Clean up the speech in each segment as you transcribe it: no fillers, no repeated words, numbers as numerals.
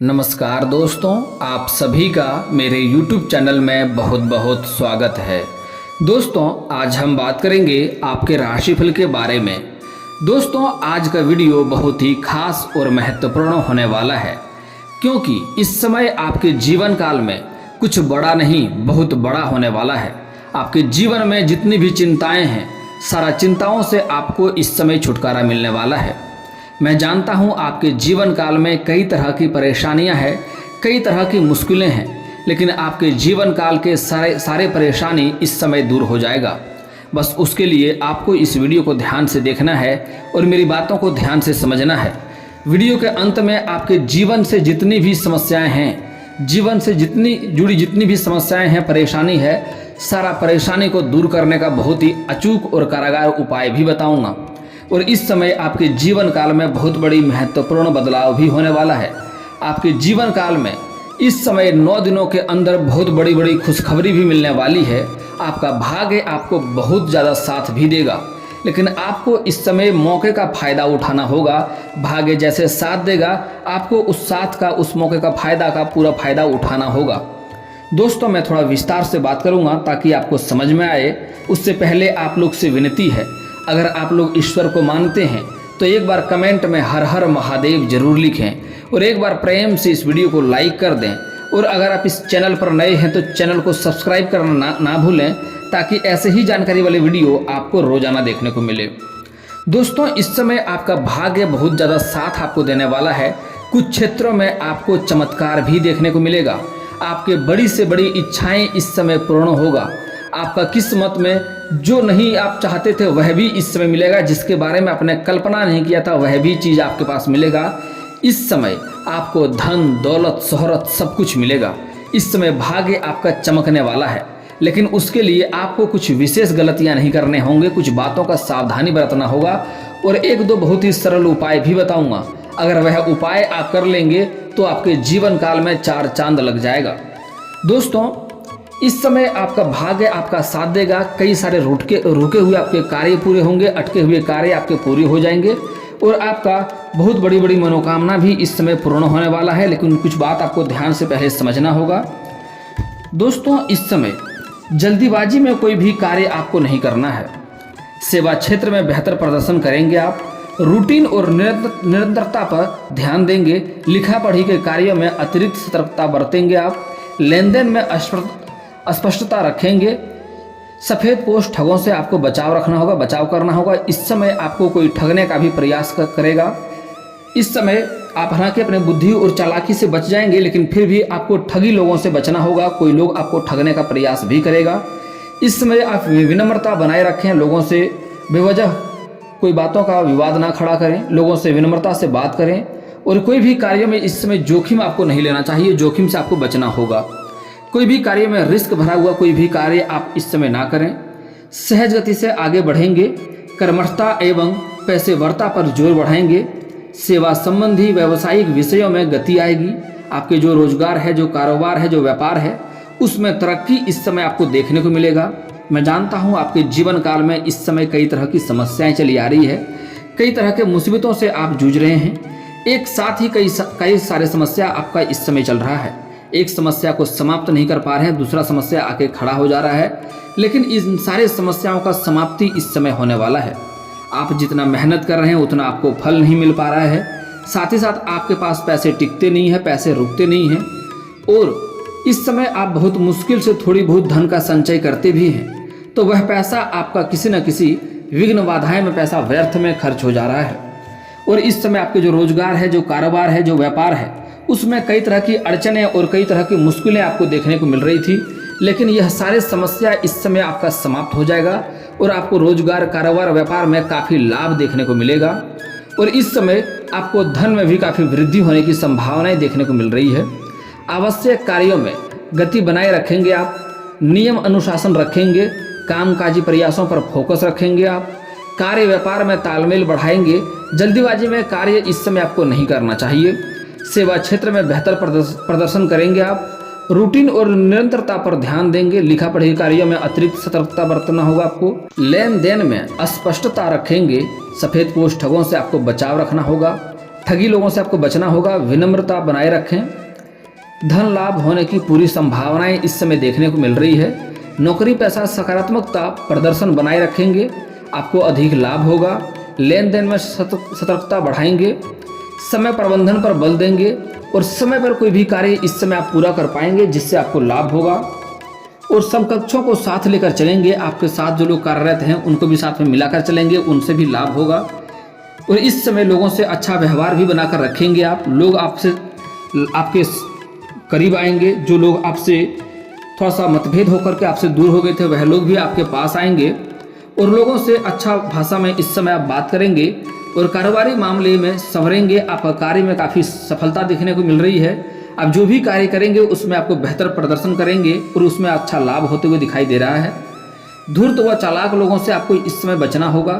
नमस्कार दोस्तों, आप सभी का मेरे YouTube चैनल में बहुत बहुत स्वागत है। दोस्तों, आज हम बात करेंगे आपके राशिफल के बारे में। दोस्तों, आज का वीडियो बहुत ही खास और महत्वपूर्ण होने वाला है, क्योंकि इस समय आपके जीवन काल में कुछ बड़ा नहीं बहुत बड़ा होने वाला है। आपके जीवन में जितनी भी चिंताएं हैं, सारा चिंताओं से आपको इस समय छुटकारा मिलने वाला है। मैं जानता हूं आपके जीवन काल में कई तरह की परेशानियां हैं, कई तरह की मुश्किलें हैं, लेकिन आपके जीवन काल के सारे परेशानी इस समय दूर हो जाएगा। बस उसके लिए आपको इस वीडियो को ध्यान से देखना है और मेरी बातों को ध्यान से समझना है। वीडियो के अंत में आपके जीवन से जितनी भी समस्याएं हैं, जीवन से जितनी भी समस्याएं हैं, परेशानी है, सारा परेशानी को दूर करने का बहुत ही अचूक और कारागार उपाय भी बताऊंगा। और इस समय आपके जीवन काल में बहुत बड़ी महत्वपूर्ण बदलाव भी होने वाला है। आपके जीवन काल में इस समय 9 दिनों के अंदर बहुत बड़ी खुशखबरी भी मिलने वाली है। आपका भाग्य आपको बहुत ज़्यादा साथ भी देगा, लेकिन आपको इस समय मौके का फ़ायदा उठाना होगा। भाग्य जैसे साथ देगा, आपको उस साथ का, उस मौके का पूरा फ़ायदा उठाना होगा। दोस्तों, मैं थोड़ा विस्तार से बात करूँगा ताकि आपको समझ में आए। उससे पहले आप लोग से विनती है, अगर आप लोग ईश्वर को मानते हैं तो एक बार कमेंट में हर हर महादेव जरूर लिखें और एक बार प्रेम से इस वीडियो को लाइक कर दें। और अगर आप इस चैनल पर नए हैं तो चैनल को सब्सक्राइब करना ना भूलें, ताकि ऐसे ही जानकारी वाले वीडियो आपको रोजाना देखने को मिले। दोस्तों, इस समय आपका भाग्य बहुत ज़्यादा साथ आपको देने वाला है। कुछ क्षेत्रों में आपको चमत्कार भी देखने को मिलेगा। आपके बड़ी से बड़ी इच्छाएं इस समय पूर्ण होगा। आपका किस्मत में जो नहीं आप चाहते थे वह भी इस समय मिलेगा। जिसके बारे में आपने कल्पना नहीं किया था वह भी चीज़ आपके पास मिलेगा। इस समय आपको धन दौलत शोहरत सब कुछ मिलेगा। इस समय भाग्य आपका चमकने वाला है, लेकिन उसके लिए आपको कुछ विशेष गलतियां नहीं करने होंगे। कुछ बातों का सावधानी बरतना होगा और एक दो बहुत ही सरल उपाय भी बताऊंगा। अगर वह उपाय आप कर लेंगे तो आपके जीवन काल में 4 चांद लग जाएगा। दोस्तों, इस समय आपका भाग्य आपका साथ देगा। कई सारे रुके हुए आपके कार्य पूरे होंगे, अटके हुए कार्य आपके पूरे हो जाएंगे और आपका बहुत बड़ी मनोकामना भी इस समय पूर्ण होने वाला है। लेकिन कुछ बात आपको ध्यान से पहले समझना होगा। दोस्तों, इस समय जल्दीबाजी में कोई भी कार्य आपको नहीं करना है। सेवा क्षेत्र में बेहतर प्रदर्शन करेंगे आप। रूटीन और निरंतरता पर ध्यान देंगे। लिखा पढ़ी के कार्यों में अतिरिक्त सतर्कता बरतेंगे आप। लेन देन में स्पष्टता रखेंगे। सफ़ेद पोश ठगों से आपको बचाव करना होगा। इस समय आपको कोई ठगने का भी प्रयास करेगा। इस समय आप हालांकि अपने बुद्धि और चालाकी से बच जाएंगे, लेकिन फिर भी आपको ठगी लोगों से बचना होगा। कोई लोग आपको ठगने का प्रयास भी करेगा। इस समय आप विनम्रता बनाए रखें। लोगों से बेवजह कोई बातों का विवाद ना खड़ा करें। लोगों से विनम्रता से बात करें और कोई भी कार्य में इस समय जोखिम आपको नहीं लेना चाहिए। जोखिम से आपको बचना होगा। कोई भी कार्य में रिस्क भरा हुआ कोई भी कार्य आप इस समय ना करें। सहज गति से आगे बढ़ेंगे। कर्मठता एवं पेशेवरता पर जोर बढ़ाएंगे। सेवा संबंधी व्यावसायिक विषयों में गति आएगी। आपके जो रोजगार है, जो कारोबार है, जो व्यापार है, उसमें तरक्की इस समय आपको देखने को मिलेगा। मैं जानता हूँ आपके जीवन काल में इस समय कई तरह की समस्याएं चली आ रही है। कई तरह के मुसीबतों से आप जूझ रहे हैं। एक साथ ही कई सारे समस्या आपका इस समय चल रहा है। एक समस्या को समाप्त नहीं कर पा रहे हैं, दूसरा समस्या आके खड़ा हो जा रहा है। लेकिन इन सारे समस्याओं का समाप्ति इस समय होने वाला है। आप जितना मेहनत कर रहे हैं उतना आपको फल नहीं मिल पा रहा है। साथ ही साथ आपके पास पैसे टिकते नहीं हैं, पैसे रुकते नहीं हैं और इस समय आप बहुत मुश्किल से थोड़ी बहुत धन का संचय करते भी हैं, तो वह पैसा आपका किसी न किसी विघ्न बाधाएं में पैसा व्यर्थ में खर्च हो जा रहा है। और इस समय आपके जो रोजगार है, जो कारोबार है, जो व्यापार है, उसमें कई तरह की अड़चनें और कई तरह की मुश्किलें आपको देखने को मिल रही थी। लेकिन यह सारे समस्या इस समय आपका समाप्त हो जाएगा और आपको रोजगार, कारोबार, व्यापार में काफ़ी लाभ देखने को मिलेगा। और इस समय आपको धन में भी काफ़ी वृद्धि होने की संभावनाएं देखने को मिल रही है। आवश्यक कार्यों में गति बनाए रखेंगे आप। नियम अनुशासन रखेंगे। कामकाजी प्रयासों पर फोकस रखेंगे आप। कार्य व्यापार में तालमेल बढ़ाएंगे। जल्दीबाजी में कार्य इस समय आपको नहीं करना चाहिए। सेवा क्षेत्र में बेहतर प्रदर्शन करेंगे आप। रूटीन और निरंतरता पर ध्यान देंगे। लिखा पढ़ी कार्यों में अतिरिक्त सतर्कता बरतना होगा आपको। लेन देन में स्पष्टता रखेंगे। सफ़ेद पोश ठगों से आपको बचाव रखना होगा। ठगी लोगों से आपको बचना होगा, विनम्रता बनाए रखें। धन लाभ होने की पूरी संभावनाएं इस समय देखने को मिल रही है। नौकरी पैसा सकारात्मकता प्रदर्शन बनाए रखेंगे, आपको अधिक लाभ होगा। लेन देन में सतर्कता बढ़ाएंगे, समय प्रबंधन पर बल देंगे और समय पर कोई भी कार्य इस समय आप पूरा कर पाएंगे जिससे आपको लाभ होगा। और समकक्षों को साथ लेकर चलेंगे, आपके साथ जो लोग कार्यरत हैं उनको भी साथ में मिलाकर चलेंगे, उनसे भी लाभ होगा। और इस समय लोगों से अच्छा व्यवहार भी बनाकर रखेंगे आप। लोग आपसे आपके करीब आएंगे, जो लोग आपसे थोड़ा सा मतभेद होकर के आपसे दूर हो गए थे वह लोग भी आपके पास आएंगे और लोगों से अच्छा भाषा में इस समय आप बात करेंगे और कारोबारी मामले में संवरेंगे। आपका कार्य में काफ़ी सफलता देखने को मिल रही है। आप जो भी कार्य करेंगे उसमें आपको बेहतर प्रदर्शन करेंगे और उसमें अच्छा लाभ होते हुए दिखाई दे रहा है। धूर्त व चालाक लोगों से आपको इस समय बचना होगा।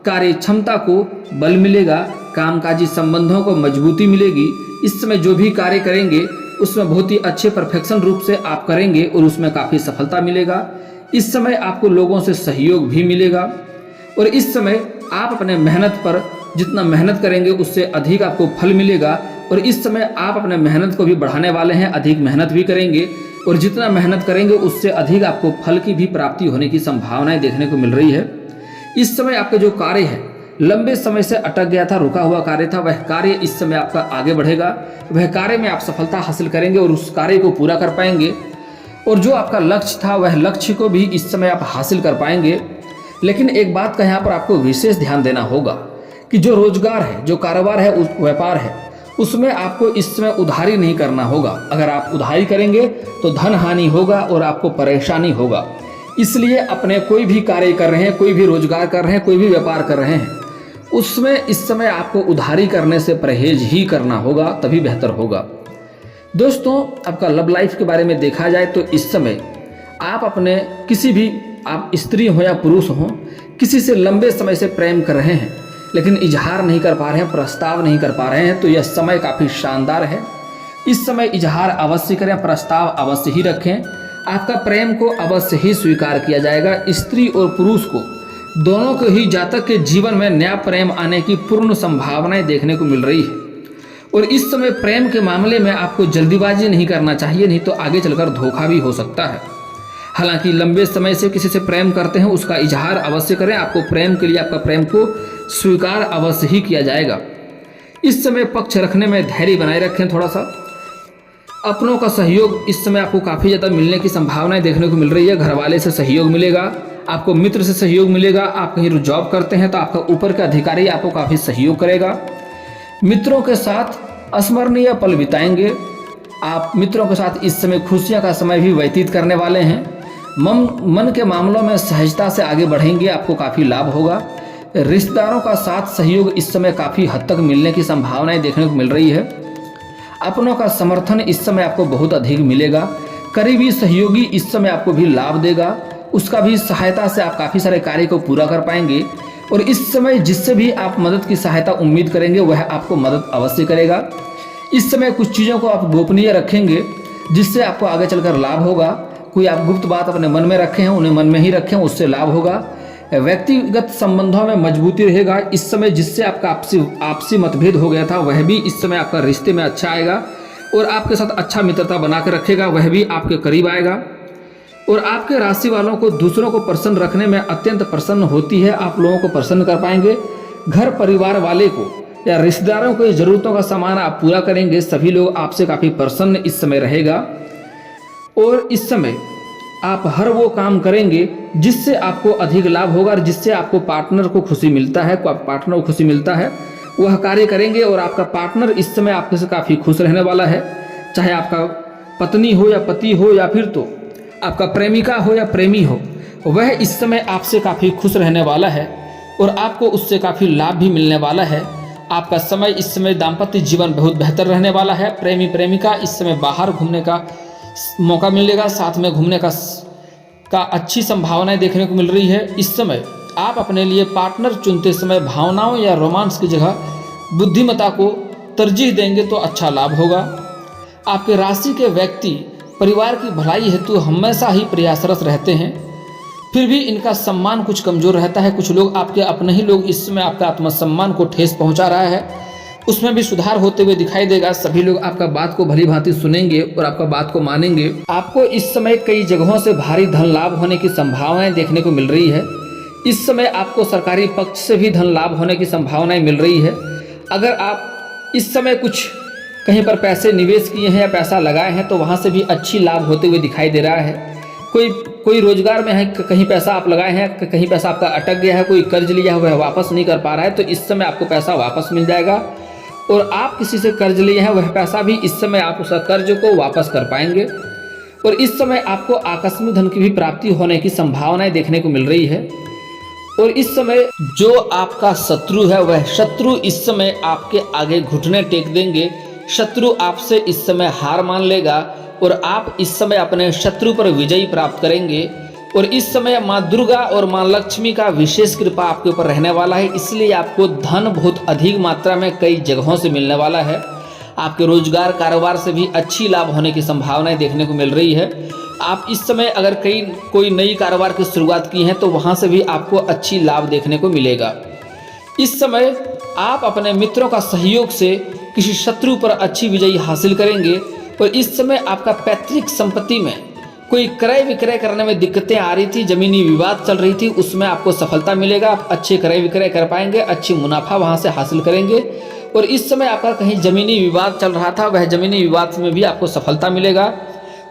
कार्य क्षमता को बल मिलेगा, कामकाजी संबंधों को मजबूती मिलेगी। इस समय जो भी कार्य करेंगे उसमें बहुत ही अच्छे परफेक्शन रूप से आप करेंगे और उसमें काफ़ी सफलता मिलेगा। इस समय आपको लोगों से सहयोग भी मिलेगा और इस समय आप अपने मेहनत पर जितना मेहनत करेंगे उससे अधिक आपको फल मिलेगा। और इस समय आप अपने मेहनत को भी बढ़ाने वाले हैं, अधिक मेहनत भी करेंगे और जितना मेहनत करेंगे उससे अधिक आपको फल की भी प्राप्ति होने की संभावनाएं देखने को मिल रही है। इस समय आपका जो कार्य है, लंबे समय से अटक गया था, रुका हुआ कार्य था, वह कार्य इस समय आपका आगे बढ़ेगा। वह कार्य में आप सफलता हासिल करेंगे और उस कार्य को पूरा कर पाएंगे और जो आपका लक्ष्य था वह लक्ष्य को भी इस समय आप हासिल कर पाएंगे। लेकिन एक बात का यहाँ पर आपको विशेष ध्यान देना होगा कि जो रोजगार है, जो कारोबार है, उस व्यापार है, उसमें आपको इस समय उधारी नहीं करना होगा। अगर आप उधारी करेंगे तो धन हानि होगा और आपको परेशानी होगा। इसलिए अपने कोई भी कार्य कर रहे हैं, कोई भी रोजगार कर रहे हैं, कोई भी व्यापार कर रहे हैं, उसमें इस समय आपको उधारी करने से परहेज ही करना होगा, तभी बेहतर होगा। दोस्तों, आपका लव लाइफ के बारे में देखा जाए तो इस समय आप अपने किसी भी, आप स्त्री हो या पुरुष हो, किसी से लंबे समय से प्रेम कर रहे हैं लेकिन इजहार नहीं कर पा रहे हैं, प्रस्ताव नहीं कर पा रहे हैं, तो यह समय काफ़ी शानदार है। इस समय इजहार अवश्य करें, प्रस्ताव अवश्य ही रखें, आपका प्रेम को अवश्य ही स्वीकार किया जाएगा। स्त्री और पुरुष को दोनों को ही जातक के जीवन में नया प्रेम आने की पूर्ण संभावनाएं देखने को मिल रही है। और इस समय प्रेम के मामले में आपको जल्दीबाजी नहीं करना चाहिए, नहीं तो आगे चलकर धोखा भी हो सकता है। हालांकि लंबे समय से किसी से प्रेम करते हैं उसका इजहार अवश्य करें, आपको प्रेम के लिए आपका प्रेम को स्वीकार अवश्य ही किया जाएगा। इस समय पक्ष रखने में धैर्य बनाए रखें। थोड़ा सा अपनों का सहयोग इस समय आपको काफ़ी ज़्यादा मिलने की संभावनाएं देखने को मिल रही है। घर वाले से सहयोग मिलेगा, आपको मित्र से सहयोग मिलेगा। आप कहीं जॉब करते हैं तो आपका ऊपर का अधिकारी आपको काफ़ी सहयोग करेगा। मित्रों के साथ अस्मरणीय पल बिताएंगे। आप मित्रों के साथ इस समय खुशियां का समय भी व्यतीत करने वाले हैं। मन के मामलों में सहजता से आगे बढ़ेंगे, आपको काफ़ी लाभ होगा। रिश्तेदारों का साथ सहयोग इस समय काफ़ी हद तक मिलने की संभावनाएं देखने को मिल रही है। अपनों का समर्थन इस समय आपको बहुत अधिक मिलेगा। करीबी सहयोगी इस समय आपको भी लाभ देगा, उसका भी सहायता से आप काफ़ी सारे कार्य को पूरा कर पाएंगे। और इस समय जिससे भी आप मदद की सहायता उम्मीद करेंगे वह आपको मदद अवश्य करेगा। इस समय कुछ चीज़ों को आप गोपनीय रखेंगे जिससे आपको आगे चलकर लाभ होगा। कोई आप गुप्त बात अपने मन में रखे हैं उन्हें मन में ही रखें, उससे लाभ होगा। व्यक्तिगत संबंधों में मजबूती रहेगा। इस समय जिससे आपका आपसी मतभेद हो गया था वह भी इस समय आपका रिश्ते में अच्छा आएगा और आपके साथ अच्छा मित्रता बना कर रखेगा, वह भी आपके करीब आएगा। और आपके राशि वालों को दूसरों को प्रसन्न रखने में अत्यंत प्रसन्न होती है, आप लोगों को प्रसन्न कर पाएंगे। घर परिवार वाले को या रिश्तेदारों को ज़रूरतों का सामान आप पूरा करेंगे, सभी लोग आपसे काफ़ी प्रसन्न इस समय रहेगा। और इस समय आप हर वो काम करेंगे जिससे आपको अधिक लाभ होगा और जिससे आपको पार्टनर को खुशी मिलता है, वह कार्य करेंगे और आपका पार्टनर इस समय आपके से काफ़ी खुश रहने वाला है। चाहे आपका पत्नी हो या पति हो या फिर तो आपका प्रेमिका हो या प्रेमी हो, वह इस समय आपसे काफ़ी खुश रहने वाला है और आपको उससे काफ़ी लाभ भी मिलने वाला है। आपका समय इस समय दाम्पत्य जीवन बहुत बेहतर रहने वाला है। प्रेमी प्रेमिका इस समय बाहर घूमने का मौका मिलेगा, साथ में घूमने का अच्छी संभावनाएं देखने को मिल रही है। इस समय आप अपने लिए पार्टनर चुनते समय भावनाओं या रोमांस की जगह बुद्धिमत्ता को तरजीह देंगे तो अच्छा लाभ होगा। आपके राशि के व्यक्ति परिवार की भलाई हेतु हमेशा ही प्रयासरत रहते हैं, फिर भी इनका सम्मान कुछ कमज़ोर रहता है। कुछ लोग आपके अपने ही लोग इस समय आपका आत्मसम्मान को ठेस पहुंचा रहा है उसमें भी सुधार होते हुए दिखाई देगा। सभी लोग आपका बात को भली भांति सुनेंगे और आपका बात को मानेंगे। आपको इस समय कई जगहों से भारी धन लाभ होने की संभावनाएं देखने को मिल रही है। इस समय आपको सरकारी पक्ष से भी धन लाभ होने की संभावनाएं मिल रही है। अगर आप इस समय कुछ कहीं पर पैसे निवेश किए हैं या पैसा लगाए हैं तो वहाँ से भी अच्छी लाभ होते हुए दिखाई दे रहा है। कोई रोजगार में है, कहीं पैसा आप लगाए हैं, कहीं पैसा आपका अटक गया है, कोई कर्ज लिया है वह वापस नहीं कर पा रहा है, तो इस समय आपको पैसा वापस मिल जाएगा। और आप किसी से कर्ज लिए हैं वह पैसा भी इस समय आप उस कर्ज को वापस कर पाएंगे। और इस समय आपको आकस्मिक धन की भी प्राप्ति होने की संभावनाएं देखने को मिल रही है। और इस समय जो आपका शत्रु है वह शत्रु इस समय आपके आगे घुटने टेक देंगे। शत्रु आपसे इस समय हार मान लेगा और आप इस समय अपने शत्रु पर विजय प्राप्त करेंगे। और इस समय माँ दुर्गा और माँ लक्ष्मी का विशेष कृपा आपके ऊपर रहने वाला है, इसलिए आपको धन बहुत अधिक मात्रा में कई जगहों से मिलने वाला है। आपके रोजगार कारोबार से भी अच्छी लाभ होने की संभावनाएं देखने को मिल रही है। आप इस समय अगर कोई नई कारोबार की शुरुआत की है तो वहाँ से भी आपको अच्छी लाभ देखने को मिलेगा। इस समय आप अपने मित्रों का सहयोग से किसी शत्रु पर अच्छी विजयी हासिल करेंगे। और इस समय आपका पैतृक संपत्ति में कोई क्रय विक्रय करने में दिक्कतें आ रही थी, जमीनी विवाद चल रही थी, उसमें आपको सफलता मिलेगा। आप अच्छे क्रय विक्रय कर पाएंगे, अच्छी मुनाफा वहाँ से हासिल करेंगे। और इस समय आपका कहीं जमीनी विवाद चल रहा था, वह जमीनी विवाद में भी आपको सफलता मिलेगा।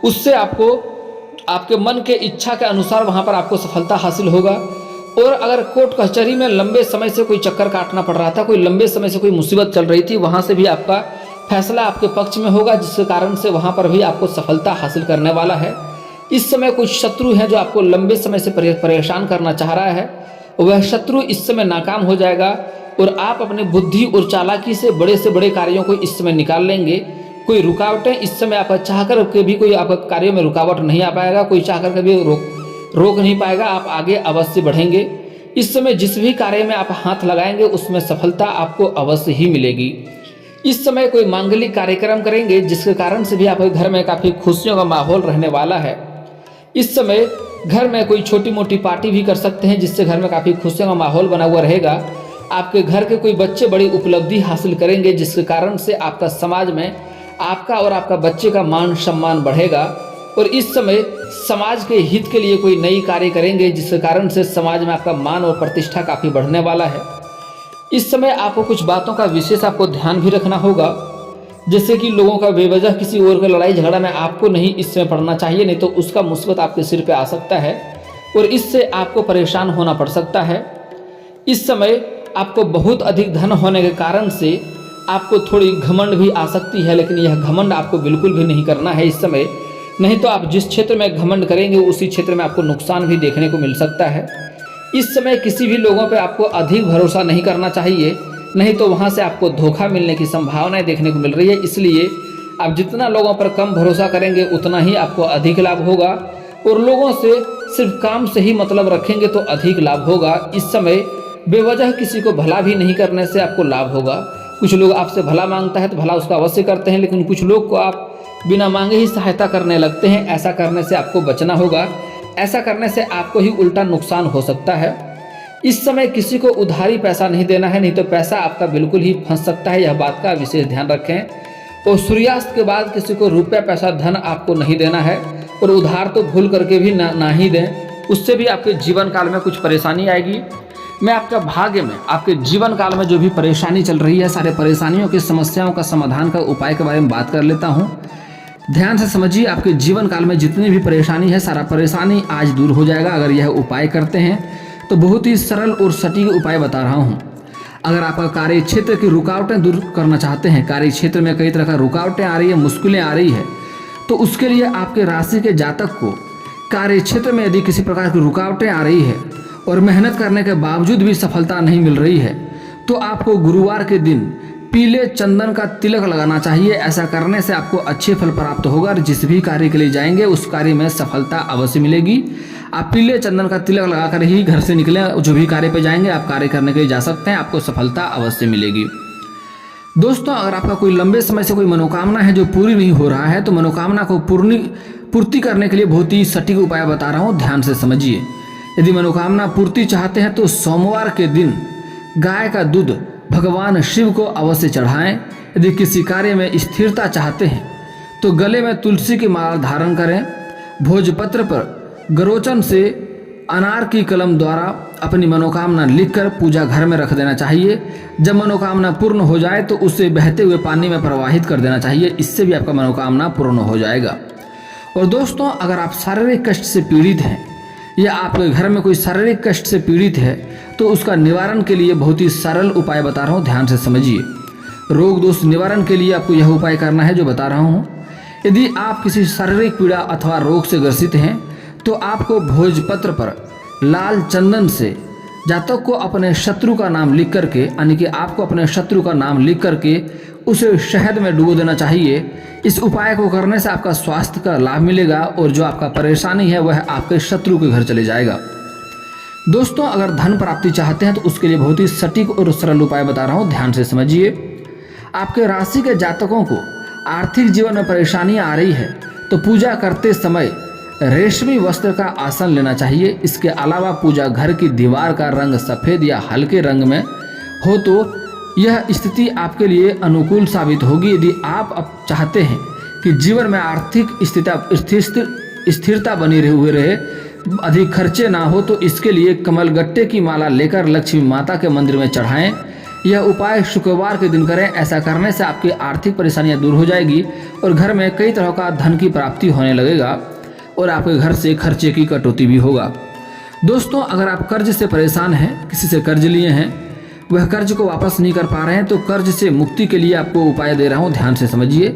उससे आपको आपके मन के इच्छा के अनुसार वहाँ पर आपको सफलता हासिल होगा। और अगर कोर्ट कचहरी में लंबे समय से कोई चक्कर काटना पड़ रहा था, कोई लंबे समय से कोई मुसीबत चल रही थी, वहाँ से भी आपका फैसला आपके पक्ष में होगा, जिसके कारण से वहाँ पर भी आपको सफलता हासिल करने वाला है। इस समय कुछ शत्रु हैं जो आपको लंबे समय से परेशान करना चाह रहा है, वह शत्रु इस समय नाकाम हो जाएगा। और आप अपनी बुद्धि और चालाकी से बड़े कार्यों को इस समय निकाल लेंगे। कोई रुकावटें इस समय आप चाह कर के भी कोई आपका कार्यों में रुकावट नहीं आ पाएगा, कोई चाह कर के भी रोक नहीं पाएगा, आप आगे अवश्य बढ़ेंगे। इस समय जिस भी कार्य में आप हाथ लगाएंगे उसमें सफलता आपको अवश्य ही मिलेगी। इस समय कोई मांगलिक कार्यक्रम करेंगे जिसके कारण से भी आपके घर में काफ़ी खुशियों का माहौल रहने वाला है। इस समय घर में कोई छोटी मोटी पार्टी भी कर सकते हैं, जिससे घर में काफ़ी खुशियों का माहौल बना हुआ रहेगा। आपके घर के कोई बच्चे बड़ी उपलब्धि हासिल करेंगे, जिसके कारण से आपका समाज में आपका और आपका बच्चे का मान सम्मान बढ़ेगा। और इस समय समाज के हित के लिए कोई नई कार्य करेंगे, जिसके कारण से समाज में आपका मान और प्रतिष्ठा काफ़ी बढ़ने वाला है। इस समय आपको कुछ बातों का विशेष आपको ध्यान भी रखना होगा, जैसे कि लोगों का बेवजह किसी और का लड़ाई झगड़ा में आपको नहीं इस समय पड़ना चाहिए, नहीं तो उसका मुसीबत आपके सिर पे आ सकता है और इससे आपको परेशान होना पड़ सकता है। इस समय आपको बहुत अधिक धन होने के कारण से आपको थोड़ी घमंड भी आ सकती है, लेकिन यह घमंड आपको बिल्कुल भी नहीं करना है इस समय, नहीं तो आप जिस क्षेत्र में घमंड करेंगे उसी क्षेत्र में आपको नुकसान भी देखने को मिल सकता है। इस समय किसी भी लोगों पे आपको अधिक भरोसा नहीं करना चाहिए, नहीं तो वहाँ से आपको धोखा मिलने की संभावनाएं देखने को मिल रही है। इसलिए आप जितना लोगों पर कम भरोसा करेंगे उतना ही आपको अधिक लाभ होगा, और लोगों से सिर्फ काम से ही मतलब रखेंगे तो अधिक लाभ होगा। इस समय बेवजह किसी को भला भी नहीं करने से आपको लाभ होगा। कुछ लोग आपसे भला मांगता है तो भला उसका अवश्य करते हैं, लेकिन कुछ लोग को आप बिना मांगे ही सहायता करने लगते हैं। ऐसा करने से आपको बचना होगा, ऐसा करने से आपको ही उल्टा नुकसान हो सकता है। इस समय किसी को उधारी पैसा नहीं देना है, नहीं तो पैसा आपका बिल्कुल ही फंस सकता है, यह बात का विशेष ध्यान रखें। और सूर्यास्त के बाद किसी को रुपया पैसा धन आपको नहीं देना है, और उधार तो भूल करके भी ना ही दें, उससे भी आपके जीवन काल में कुछ परेशानी आएगी। मैं आपका भाग्य में आपके जीवन काल में जो भी परेशानी चल रही है, सारे परेशानियों की समस्याओं का समाधान का उपाय के बारे में बात कर लेता हूँ। ध्यान से समझिए, आपके जीवन काल में जितनी भी परेशानी है, सारा परेशानी आज दूर हो जाएगा अगर यह उपाय करते हैं तो। बहुत ही सरल और सटीक उपाय बता रहा हूँ। अगर आपका कार्य क्षेत्र की रुकावटें दूर करना चाहते हैं, कार्य क्षेत्र में कई तरह का रुकावटें आ रही है, मुश्किलें आ रही है, तो उसके लिए आपके राशि के जातक को कार्य क्षेत्र में यदि किसी प्रकार की रुकावटें आ रही है और मेहनत करने के बावजूद भी सफलता नहीं मिल रही है, तो आपको गुरुवार के दिन पीले चंदन का तिलक लगाना चाहिए। ऐसा करने से आपको अच्छे फल प्राप्त होगा और जिस भी कार्य के लिए जाएंगे उस कार्य में सफलता अवश्य मिलेगी। आप पीले चंदन का तिलक लगाकर ही घर से निकलें, जो भी कार्य पे जाएंगे आप कार्य करने के लिए जा सकते हैं, आपको सफलता अवश्य मिलेगी। दोस्तों, अगर आपका कोई लंबे समय से कोई मनोकामना है जो पूरी नहीं हो रहा है, तो मनोकामना को पूर्ति करने के लिए बहुत ही सटीक उपाय बता रहा हूँ, ध्यान से समझिए। यदि मनोकामना पूर्ति चाहते हैं तो सोमवार के दिन गाय का दूध भगवान शिव को अवश्य चढ़ाएं। यदि किसी कार्य में स्थिरता चाहते हैं तो गले में तुलसी की माला धारण करें। भोजपत्र पर गरोचन से अनार की कलम द्वारा अपनी मनोकामना लिखकर पूजा घर में रख देना चाहिए। जब मनोकामना पूर्ण हो जाए तो उसे बहते हुए पानी में प्रवाहित कर देना चाहिए। इससे भी आपका मनोकामना पूर्ण हो जाएगा। और दोस्तों, अगर आप शारीरिक कष्ट से पीड़ित हैं या आपके घर में कोई शारीरिक कष्ट से पीड़ित है तो उसका निवारण के लिए बहुत ही सरल उपाय बता रहा हूँ, ध्यान से समझिए। रोग दोष निवारण के लिए आपको यह उपाय करना है जो बता रहा हूँ। यदि आप किसी शारीरिक पीड़ा अथवा रोग से ग्रसित हैं तो आपको भोजपत्र पर लाल चंदन से जातक को अपने शत्रु का नाम लिख करके, यानी कि आपको अपने शत्रु का नाम लिख करके उसे शहद में डुबो देना चाहिए। इस उपाय को करने से आपका स्वास्थ्य का लाभ मिलेगा और जो आपका परेशानी है वह आपके शत्रु के घर चले जाएगा। दोस्तों, अगर धन प्राप्ति चाहते हैं तो उसके लिए बहुत ही सटीक और सरल उपाय बता रहा हूँ, ध्यान से समझिए। आपके राशि के जातकों को आर्थिक जीवन में परेशानियां आ रही है तो पूजा करते समय रेशमी वस्त्र का आसन लेना चाहिए। इसके अलावा पूजा घर की दीवार का रंग सफ़ेद या हल्के रंग में हो तो यह स्थिति आपके लिए अनुकूल साबित होगी। यदि आप अब चाहते हैं कि जीवन में आर्थिक स्थिरता बनी हुई रहे, अधिक खर्चे ना हो, तो इसके लिए कमलगट्टे की माला लेकर लक्ष्मी माता के मंदिर में चढ़ाएं। यह उपाय शुक्रवार के दिन करें। ऐसा करने से आपकी आर्थिक परेशानियां दूर हो जाएगी और घर में कई तरह का धन की प्राप्ति होने लगेगा और आपके घर से खर्चे की कटौती भी होगा। दोस्तों, अगर आप कर्ज से परेशान हैं, किसी से कर्ज लिए हैं, वह कर्ज को वापस नहीं कर पा रहे हैं, तो कर्ज से मुक्ति के लिए आपको उपाय दे रहा हूं, ध्यान से समझिए।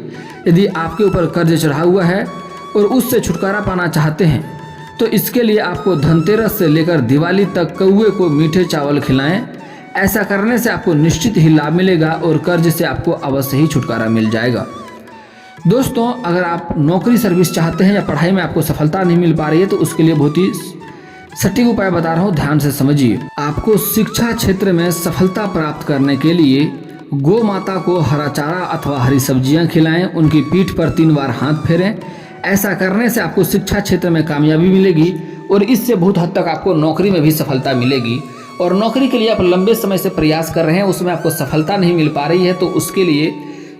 यदि आपके ऊपर कर्ज चढ़ा हुआ है और उससे छुटकारा पाना चाहते हैं तो इसके लिए आपको धनतेरस से लेकर दिवाली तक कौवे को मीठे चावल खिलाएं। ऐसा करने से आपको निश्चित ही लाभ मिलेगा और कर्ज से आपको अवश्य ही छुटकारा मिल जाएगा। दोस्तों, अगर आप नौकरी सर्विस चाहते हैं या पढ़ाई में आपको सफलता नहीं मिल पा रही है तो उसके लिए बहुत ही सटीक उपाय बता रहा हूँ, ध्यान से समझिए। आपको शिक्षा क्षेत्र में सफलता प्राप्त करने के लिए गौ माता को हरा चारा अथवा हरी सब्जियां खिलाएं। उनकी पीठ पर 3 बार हाथ फेरें। ऐसा करने से आपको शिक्षा क्षेत्र में कामयाबी मिलेगी और इससे बहुत हद तक आपको नौकरी में भी सफलता मिलेगी। और नौकरी के लिए आप लंबे समय से प्रयास कर रहे हैं, उसमें आपको सफलता नहीं मिल पा रही है, तो उसके लिए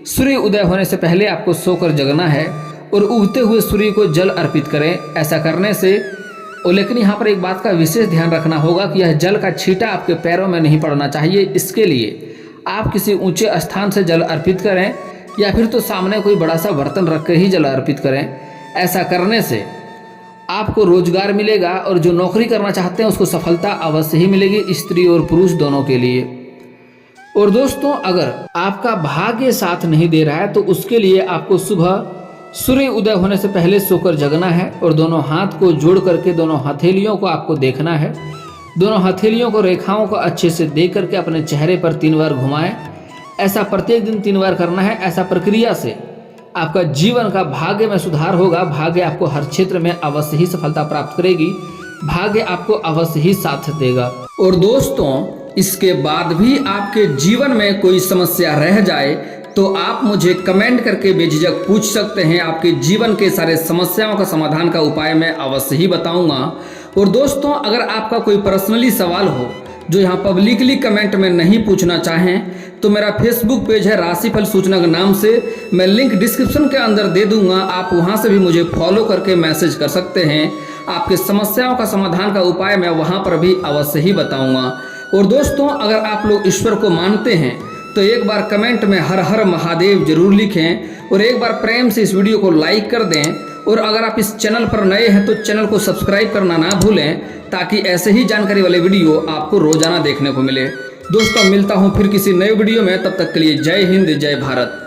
सूर्य उदय होने से पहले आपको सोकर जगना है और उगते हुए सूर्य को जल अर्पित करें। ऐसा करने से, और लेकिन यहाँ पर एक बात का विशेष ध्यान रखना होगा कि यह जल का छींटा आपके पैरों में नहीं पड़ना चाहिए। इसके लिए आप किसी ऊंचे स्थान से जल अर्पित करें या फिर तो सामने कोई बड़ा सा बर्तन रख कर ही जल अर्पित करें। ऐसा करने से आपको रोजगार मिलेगा और जो नौकरी करना चाहते हैं उसको सफलता अवश्य ही मिलेगी, स्त्री और पुरुष दोनों के लिए। और दोस्तों, अगर आपका भाग्य साथ नहीं दे रहा है तो उसके लिए आपको सुबह सूर्य उदय होने से पहले सोकर जगना है और दोनों हाथ को जोड़ करके दोनों हथेलियों को आपको देखना है। दोनों हथेलियों को रेखाओं को अच्छे से देख करके अपने चेहरे पर 3 बार घुमाएं। ऐसा प्रत्येक दिन 3 बार करना है। ऐसा प्रक्रिया से आपका जीवन का भाग्य में सुधार होगा। भाग्य आपको हर क्षेत्र में अवश्य ही सफलता प्राप्त करेगी। भाग्य आपको अवश्य ही साथ देगा। और दोस्तों, इसके बाद भी आपके जीवन में कोई समस्या रह जाए तो आप मुझे कमेंट करके बेझिझक पूछ सकते हैं। आपके जीवन के सारे समस्याओं का समाधान का उपाय मैं अवश्य ही बताऊंगा। और दोस्तों, अगर आपका कोई पर्सनली सवाल हो जो यहाँ पब्लिकली कमेंट में नहीं पूछना चाहें तो मेरा फेसबुक पेज है राशिफल सूचना के नाम से, मैं लिंक डिस्क्रिप्शन के अंदर दे दूंगा। आप वहाँ से भी मुझे फॉलो करके मैसेज कर सकते हैं। आपके समस्याओं का समाधान का उपाय मैं वहाँ पर भी अवश्य ही बताऊँगा। और दोस्तों, अगर आप लोग ईश्वर को मानते हैं तो एक बार कमेंट में हर हर महादेव जरूर लिखें और एक बार प्रेम से इस वीडियो को लाइक कर दें। और अगर आप इस चैनल पर नए हैं तो चैनल को सब्सक्राइब करना ना भूलें ताकि ऐसे ही जानकारी वाले वीडियो आपको रोजाना देखने को मिले। दोस्तों, मिलता हूं फिर किसी नए वीडियो में, तब तक के लिए जय हिंद, जय भारत।